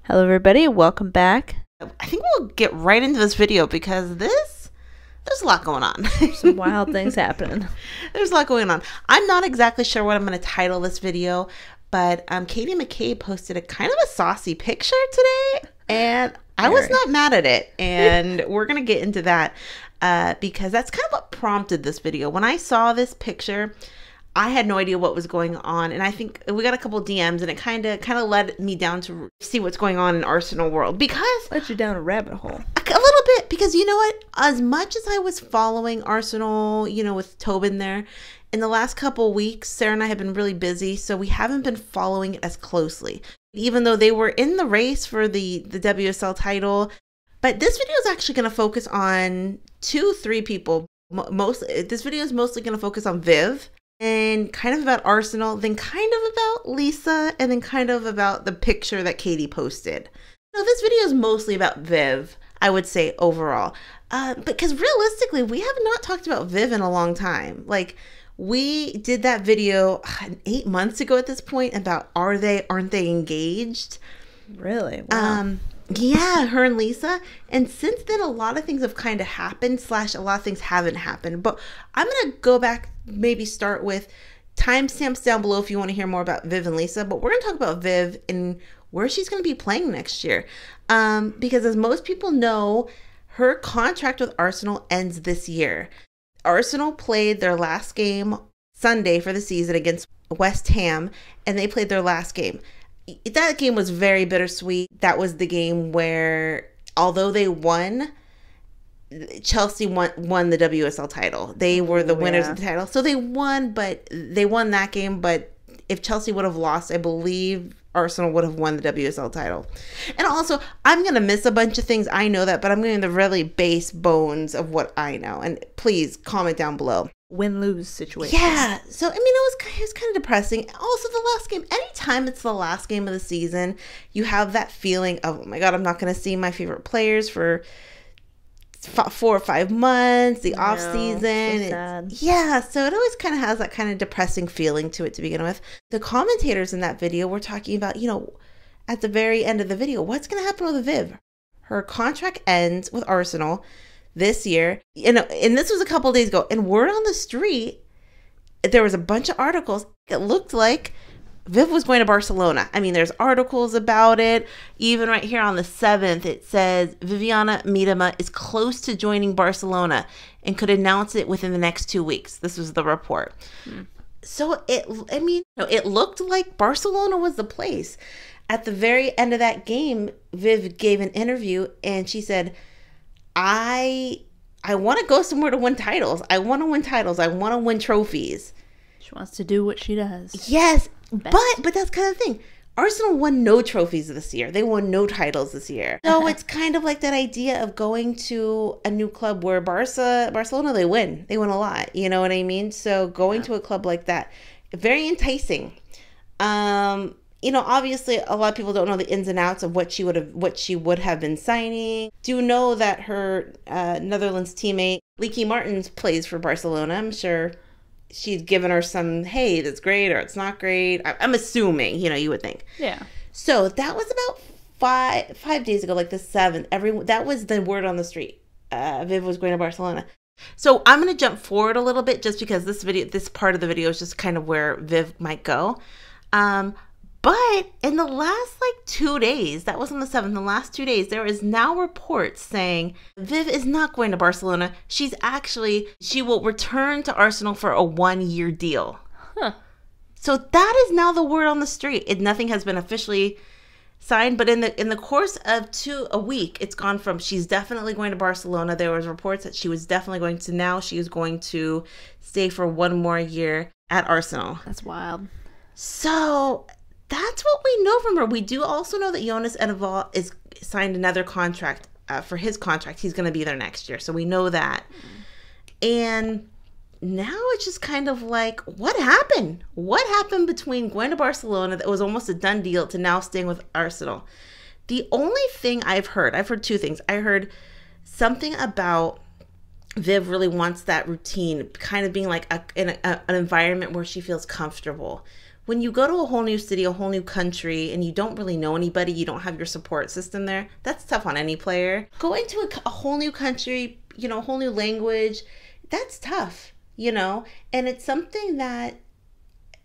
Hello everybody, welcome back. I think we'll get right into this video because there's a lot going on. Some wild things happening. There's a lot going on. I'm not exactly sure what I'm going to title this video, but Katie Mccabe posted a kind of a saucy picture today, and I was not mad at it, and we're going to get into that because that's kind of what prompted this video. When I saw this picture, I had no idea what was going on, and I think we got a couple DMs, and it kind of led me down to see what's going on in Arsenal world, because Let you down a rabbit hole. A little bit, because you know what? As much as I was following Arsenal, you know, with Tobin there, in the last couple weeks, Sarah and I have been really busy, so we haven't been following it as closely, even though they were in the race for the WSL title. But this video is actually going to focus on three people. This video is mostly going to focus on Viv, and kind of about Arsenal, then kind of about Lisa, and then kind of about the picture that Katie posted. Now, this video is mostly about Viv, I would say, overall. Because realistically, we have not talked about Viv in a long time. Like, we did that video 8 months ago at this point about aren't they engaged? Really? Wow. Yeah, her and Lisa. And since then, a lot of things have kind of happened, / a lot of things haven't happened. But I'm going to go back, maybe start with timestamps down below if you want to hear more about Viv and Lisa. But we're going to talk about Viv and where she's going to be playing next year. Because as most people know, her contract with Arsenal ends this year. Arsenal played their last game Sunday for the season against West Ham, and they played their last game. That game was very bittersweet. That was the game where, although they won, Chelsea won the WSL title. They were the winners of the title. So they won, but they won that game. But if Chelsea would have lost, I believe Arsenal would have won the WSL title. And also, I'm going to miss a bunch of things. I know that, but I'm going to the really base bones of what I know. And please comment down below. Win-lose situation. Yeah. So, I mean, it was kind of depressing. Also, the last game, anytime it's the last game of the season, you have that feeling of, oh my God, I'm not going to see my favorite players for 4 or 5 months, the off season. So it always kind of has that kind of depressing feeling to it to begin with. The commentators in that video were talking about, you know, at the very end of the video, what's going to happen with Viv? Her contract ends with Arsenal this year, and this was a couple of days ago, and word on the street, there was a bunch of articles. It looked like Viv was going to Barcelona. I mean, there's articles about it. Even right here on the 7th, it says Vivianne Miedema is close to joining Barcelona and could announce it within the next 2 weeks. This was the report. So it looked like Barcelona was the place. At the very end of that game, Viv gave an interview and she said, I want to go somewhere to win titles. I want to win titles. I want to win trophies. She wants to do what she does. Yes, but that's kind of the thing. Arsenal won no trophies this year. They won no titles this year. So it's kind of like that idea of going to a new club where Barcelona, they win. They win a lot. You know what I mean? So going to a club like that, very enticing. You know, obviously, a lot of people don't know the ins and outs of what she would have been signing. Do know that her Netherlands teammate Lieke Martens plays for Barcelona. I'm sure she's given her some, hey, that's great or it's not great. I'm assuming, you know, you would think. Yeah. So that was about five days ago, like the 7th. That was the word on the street. Viv was going to Barcelona. So I'm going to jump forward a little bit just because this part of the video is just kind of where Viv might go. But in the last 2 days, that was on the 7th, the last 2 days, there is now reports saying Viv is not going to Barcelona. She will return to Arsenal for a 1-year deal. Huh. So that is now the word on the street. Nothing has been officially signed, but in the course of a week, it's gone from she's definitely going to Barcelona. There was reports that she was definitely going to, now she is going to stay for 1 more year at Arsenal. That's wild. So that's what we know from her. We do also know that Jonas Eneval is signed another contract. For his contract, he's going to be there next year. So we know that. And now it's just kind of like, what happened? What happened between going to Barcelona that was almost a done deal to now staying with Arsenal? The only thing I've heard 2 things. I heard something about Viv really wants that routine, kind of being like in an environment where she feels comfortable, when you go to a whole new city, a whole new country, and you don't really know anybody, you don't have your support system there, that's tough on any player. Going to a whole new country, you know, a whole new language, that's tough, you know? And it's something that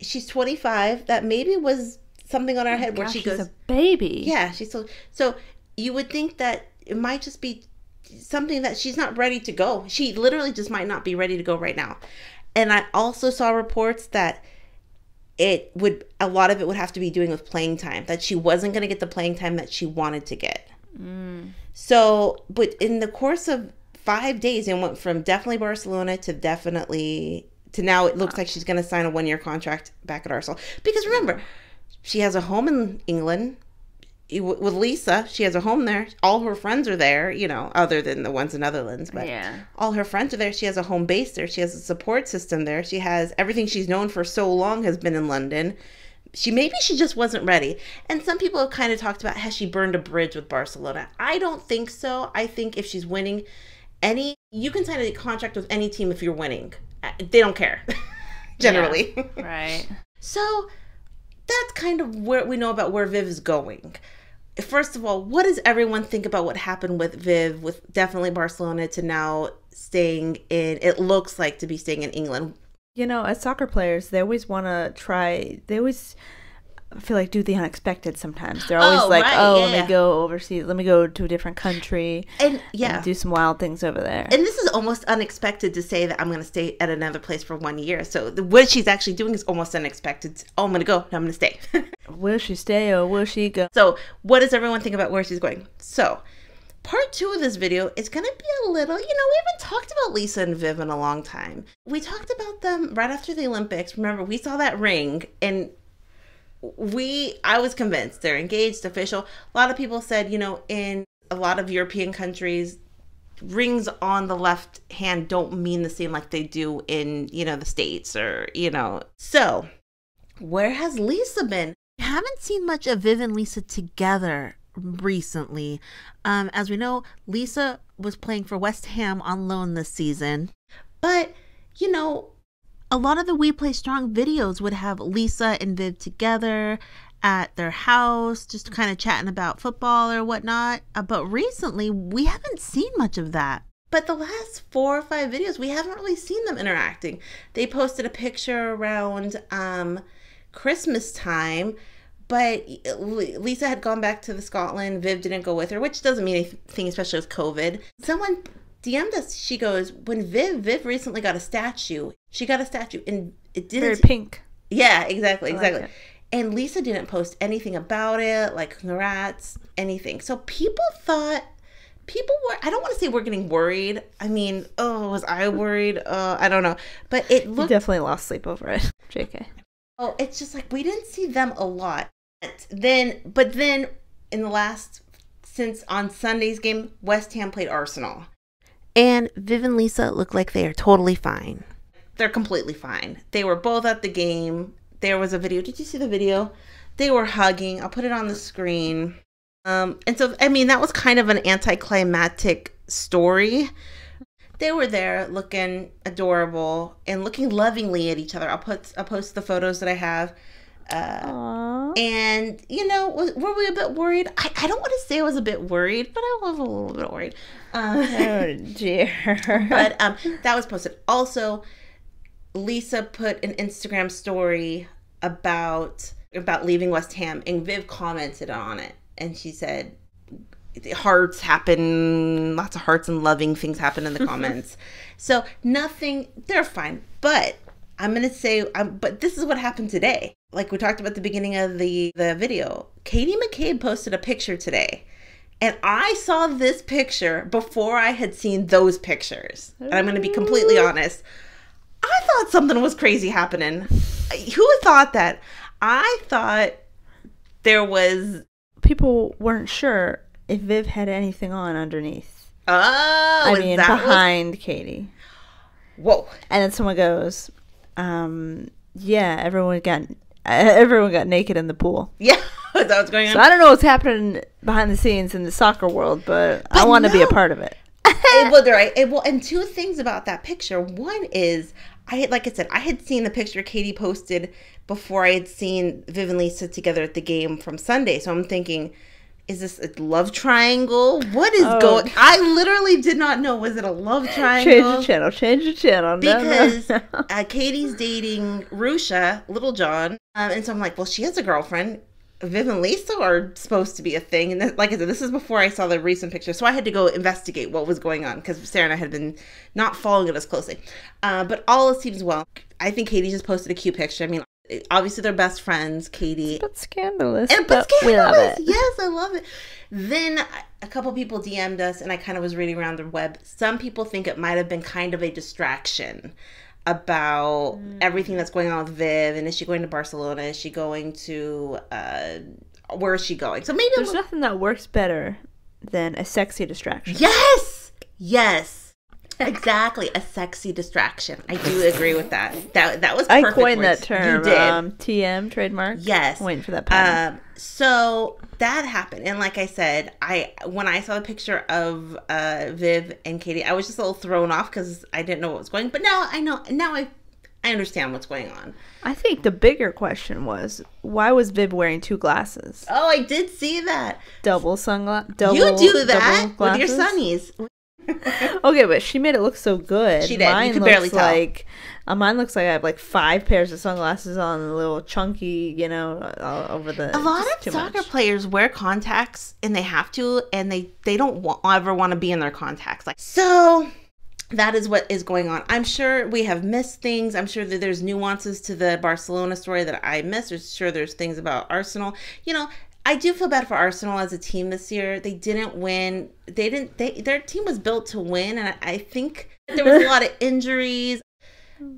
she's 25, that maybe was something on her head where she goes, she's a baby. Yeah, she's so you would think that it might just be something that she's not ready to go. She literally just might not be ready to go right now. And I also saw reports that a lot of it would have to be doing with playing time, that she wasn't going to get the playing time that she wanted to get. So, but in the course of 5 days, it went from definitely Barcelona to now it looks like she's going to sign a 1-year contract back at Arsenal. Because remember, she has a home in England. With Lisa, she has a home there. All her friends are there, you know, other than the ones in Netherlands. But all her friends are there. She has a home base there. She has a support system there. She has everything she's known for so long has been in London. Maybe she just wasn't ready. And some people have kind of talked about, has she burned a bridge with Barcelona? I don't think so. I think if she's winning, you can sign a contract with any team if you're winning. They don't care, generally. Yeah, right. So that's kind of where we know about where Viv is going. First of all, what does everyone think about what happened with Viv, with definitely Barcelona to now staying in, it looks like to be staying in England? You know, as soccer players, they always want to I feel like do the unexpected sometimes. They're always let me go overseas. Let me go to a different country and do some wild things over there. And this is almost unexpected to say that I'm going to stay at another place for 1 year. So what she's actually doing is almost unexpected. Oh, I'm going to go. No, I'm going to stay. Will she stay or will she go? So what does everyone think about where she's going? So part 2 of this video is going to be a little, we haven't talked about Lisa and Viv in a long time. We talked about them right after the Olympics. Remember, we saw that ring and I was convinced they're engaged, official. A lot of people said, in a lot of European countries, rings on the left hand don't mean the same like they do in, the States or, So, where has Lisa been? I haven't seen much of Viv and Lisa together recently. As we know, Lisa was playing for West Ham on loan this season. But, a lot of the We Play Strong videos would have Lisa and Viv together at their house, just kind of chatting about football or whatnot. But recently, we haven't seen much of that. But the last 4 or 5 videos, we haven't really seen them interacting. They posted a picture around Christmas time, but Lisa had gone back to Scotland. Viv didn't go with her, which doesn't mean anything, especially with COVID. Someone DM'd us. She goes, when Viv recently got a statue. She got a statue and it didn't. Very pink. Yeah, exactly. Like and Lisa didn't post anything about it, like congrats, anything. So people were, I don't want to say we're getting worried. I mean, was I worried? I don't know. But it looked. You definitely lost sleep over it. JK. Oh, it's just like we didn't see them a lot. But then since on Sunday's game, West Ham played Arsenal. And Viv and Lisa look like they are totally fine. They're completely fine. They were both at the game. There was a video. Did you see the video? They were hugging. I'll put it on the screen. And so, that was kind of an anticlimactic story. They were there looking adorable and looking lovingly at each other. I'll post the photos that I have. And, were we a bit worried? I don't want to say I was a bit worried, but I was a little bit worried. Oh, dear. But that was posted. Also, Lisa put an Instagram story about leaving West Ham, and Viv commented on it. And she said, hearts happen, lots of hearts and loving things happen in the comments. So they're fine. But I'm going to say, but this is what happened today. Like we talked about at the beginning of the video, Katie Mccabe posted a picture today. And I saw this picture before I had seen those pictures. And I'm going to be completely honest. I thought something was crazy happening. Who thought that? I thought there was... People weren't sure if Viv had anything on underneath. Oh, behind Katie. Whoa. And then someone goes, yeah, everyone got naked in the pool. Yeah, is that what's going on? So I don't know what's happening behind the scenes in the soccer world, but I want to be a part of it. Well, they're right. And 2 things about that picture. One is, like I said, I had seen the picture Katie posted before I had seen Viv and Lisa together at the game from Sunday. So I'm thinking, is this a love triangle? What is going? I literally did not know. Was it a love triangle? Change the channel. Because Katie's dating Rusha, Little John, and so I'm like, well, she has a girlfriend. Viv and Lisa are supposed to be a thing, and like I said, this is before I saw the recent picture, so I had to go investigate what was going on because Sarah and I had been not following it as closely. But all it seems well. I think Katie just posted a cute picture. I mean, obviously they're best friends, Katie. But scandalous. But scandalous. We love it. Yes, I love it. Then a couple people DM'd us, and I kind of was reading around the web. Some people think it might have been kind of a distraction about everything that's going on with Viv, and is she going to Barcelona? Is she going to where is she going? So maybe there's nothing that works better than a sexy distraction. Yes, exactly, a sexy distraction. I do agree with that. That was perfect. I coined words. that term. You did. TM trademark. Yes, waiting for that pattern. So that happened, and like I said, when I saw the picture of Viv and Katie, I was just a little thrown off because I didn't know what was going. But now I know. Now I understand what's going on. I think the bigger question was, why was Viv wearing 2 glasses? Oh, I did see that. Double sunglasses. You do that with your sunnies. Okay, but she made it look so good. She did. You could barely tell. Mine looks like I have like 5 pairs of sunglasses on, a little chunky, over the. A lot of soccer players wear contacts, and they have to, and they don't ever want to be in their contacts. So that is what is going on. I'm sure we have missed things. I'm sure that there's nuances to the Barcelona story that I missed. I'm sure there's things about Arsenal. I do feel bad for Arsenal as a team this year. They didn't win. Their team was built to win, and I think there was a lot of injuries.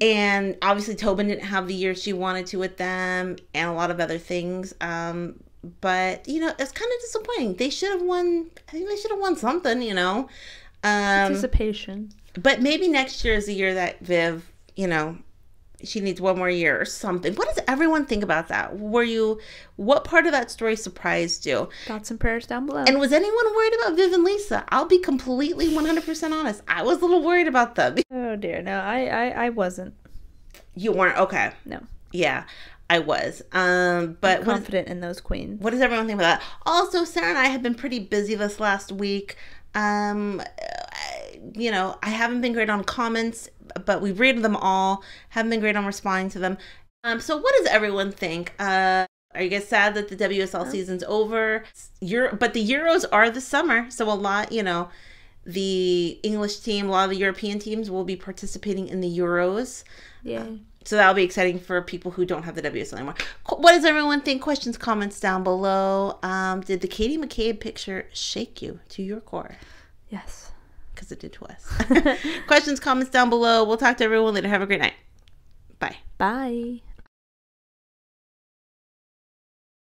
And obviously Tobin didn't have the year she wanted to with them, and a lot of other things. But it's kind of disappointing. They should have won. I think they should have won something. Anticipation. But maybe next year is the year that Viv, she needs one more year or something. What does everyone think about that? What part of that story surprised you? Thoughts and prayers down below. And was anyone worried about Viv and Lisa? I'll be completely 100% honest. I was a little worried about them. Oh dear, no, I wasn't. You weren't? Okay. No. Yeah, I was. But I'm confident in those queens. What does everyone think about that? Also, Sarah and I have been pretty busy this last week. I haven't been great on comments, but we've read them all. Haven't been great on responding to them. So what does everyone think? Are you guys sad that the WSL season's over? But the Euros are this summer, so a lot, the English team, a lot of the European teams will be participating in the Euros. Yeah. So that'll be exciting for people who don't have the WSL anymore. What does everyone think? Questions, comments down below. Did the Katie Mccabe picture shake you to your core? Yes. Because it did to us. Questions, comments down below. We'll talk to everyone later. Have a great night. Bye. Bye.